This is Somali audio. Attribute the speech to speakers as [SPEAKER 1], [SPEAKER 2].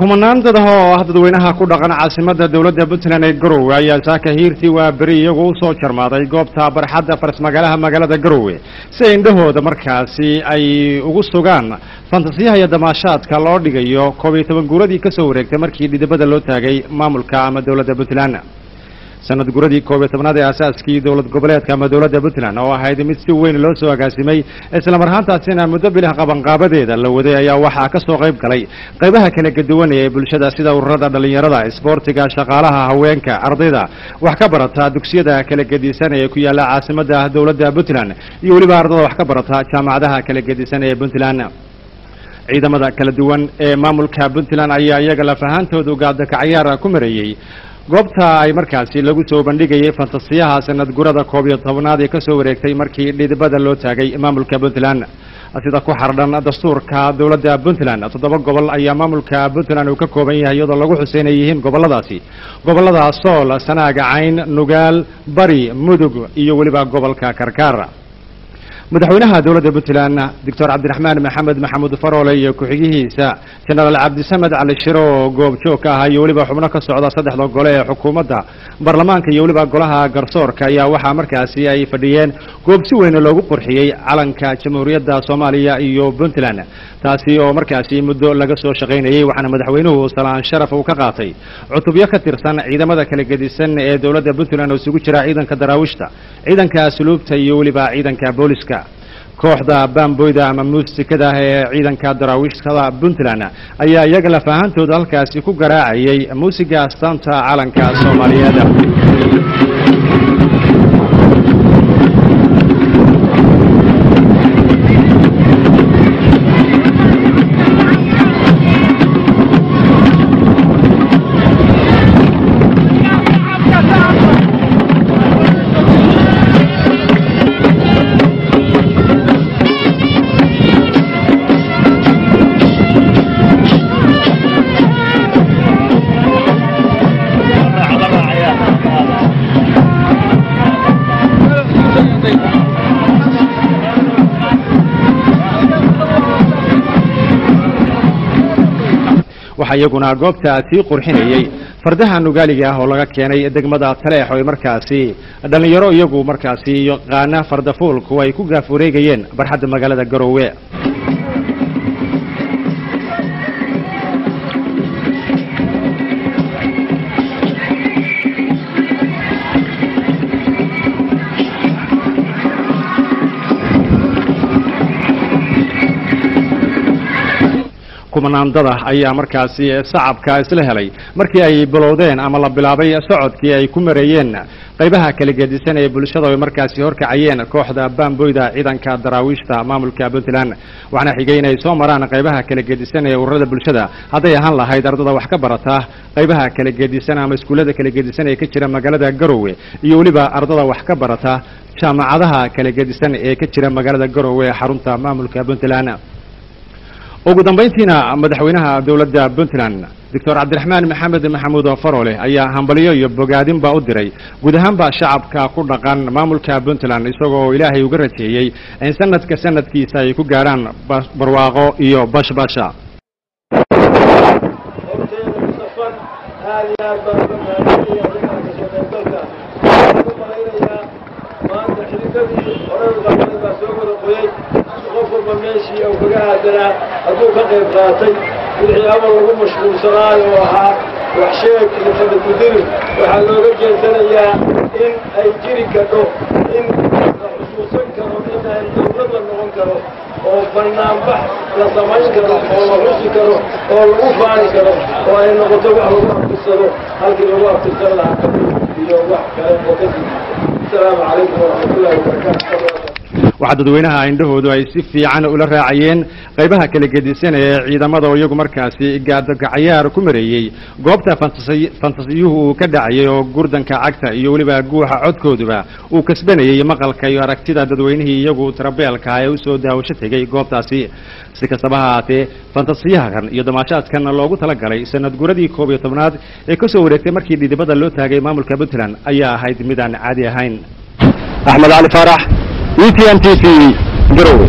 [SPEAKER 1] kumanaan dad ah oo dadweynaha ku dhaqan caasimada dawladda Puntland ee Garowe ayaa saaka hiirtii waa bari iyagu u soo jarmaaday goobta barxadda magaalada Garowe si indhahooda markaasi ay ugu sugaan fantasiyaha iyo damaashaadka loo dhigayo 12 guuradii ka soo wareegtay markii dhidibada loo taagay maamulka ama dawladda Puntland sanad guuradii 12aad ee asaaskii dawlad goboleedka ama dawladda Puntland oo ahayd mid si weyn loo soo agaasimay isla marhaantaasina muddo bilaha qabanqaabadeeda la waday ayaa waxa ka soo qayb galay qaybaha kala gaduwan ee bulshada sida ururada dhalinyarada isboortiga shaqaalaha haweenka ardayda wax ka barata dugsiyada kala gedisan ee ku yaala caasimada dawladda Puntland iyo waliba ardayda wax ka barata jaamacadaha kala gedisan ee Puntland ciidamada kala duwan ee maamulka Puntland ayaa iyaga la fahantoodu gaadka ciyaar ku mareeyay goobta ay markaasi lagu soo bandhigay fantasiyaha sanad gurada 12aad ee ka soo wareegtay markii dhidibada loo taagay maamulka Puntland sida ku xardhan dastuurka dawladda Puntland 7 gobol ayaa maamulka Puntland uu ka kooban yahay iyadoo lagu xuseenayeen gobolada Sool Sanaag Cayn Nugaal Bari Mudug iyo waliba gobolka Karkar madaxweynaha dawladda Puntland Dr. Cabdiraxmaan Maxamuud Faroole iyo ku-xigihiisa General Cabdisamed Cali Shiro goob joog ah iyo waliba xubno ka socda saddexda gole ee xukuumadda baarlamaanka iyo waliba golaha garsoorka ayaa waxa markaasi ay fadhiyeen goob si weyn loogu qurxiyay calanka Jamhuuriyadda Soomaaliya iyo Puntland taasi oo markaasi muddo laga soo shaqeynayay waxaana madaxweynuhu salaan sharaf uu ka qaatay cutubyo ka tirsan ciidamada kala gedisan ee dawladda Puntland oo isugu jira ciidanka daraawishta ciidanka asluubta iyo waliba ciidanka booliska kooxda bamboyda ama muusikada ee ciidanka daraawishtada Puntland ayaa iyaga la fahantooda halkaasi ku garaacayay muusiga astaanta calanka Soomaaliyeed ayaguna goobta tii qurxinayay fardaha nugaaliga ah oo laga keenay degmada Taleex oo markaasi dhalinyaro iyagu markaasi yaqaan farda fuulku ay ku gaaf wareegayeen barxadda magaalada Garowe kumanandada ayaa markaasi shacabka isla helay markii ay bilowdeen ama la bilaabay socodkii ay ku mareeyeen qaybaha kala gedisan ee bulshada oo markaasi horkacayeen kooxda bamboyda ciidanka daraawishta maamulka Puntland waxaana xigay inay soo maraan qaybaha kala gedisan ee ururada bulshada haday ahaan lahayd ardada wax ka barata qaybaha kala gedisan ama iskuulada kala gedisan ee ka jira magaalada Garowe iyo waliba ardada wax ka barata jaamacadaha kala gedisan ee ka jira magaalada Garowe xarunta maamulka Puntland ugu dambeyntiina madaxweynaha dawladda Puntland Dr. Cabdiraxmaan Maxamuud Faroole ayaa hambaliyo iyo bogaadin ba u diray guud ahaanba shacabka ku dhaqan maamulka Puntland isagoo Ilaahay uga rajeeyay in sanadkiisa ay ku gaaraan barwaaqo iyo bashbasha
[SPEAKER 2] ماشي أو بقاعدنا أبوك قيب قاتي وحي أول لغو مشغول صلاة وحا وحشيك لفد المدير وحالو رجل سنيا إن أي جيري كدو إن خصوصا كرو إن أي دولة نغن كرو وفنان بح لصمعين كرو ولغوصي كرو ولغوفاني كرو وأي نغطو وحلو أبتسلو هل كده هو أبتسل لها كبير وحكا السلام عليكم ورحمة الله وبركاته
[SPEAKER 1] waxa dadweynaha indhahoodu ay si fiican ula raacayeen qaybaha kala gedisan ee ciidamada oo iyagu markaasi gaadka ciyaar ku mareeyay goobta fantasiyuhu ka dhacay oo gurdanka cagta iyo waliba guuxa codkooduba uu kasbanayay maqalka iyo aragtida dadweynihii iyagu tarabeelka ay u soo daawasho tagay goobtaasi si kastaba haatee fantasiyahan iyo damaashaadkan loogu talagalay sanad guuradii 12aad ee ka soo wareegtay markii dhidibada loo taagay maamulka Puntland ayaa ahayd midaan caadi ahayn Ahmed Ali Farax ETN TV Garowe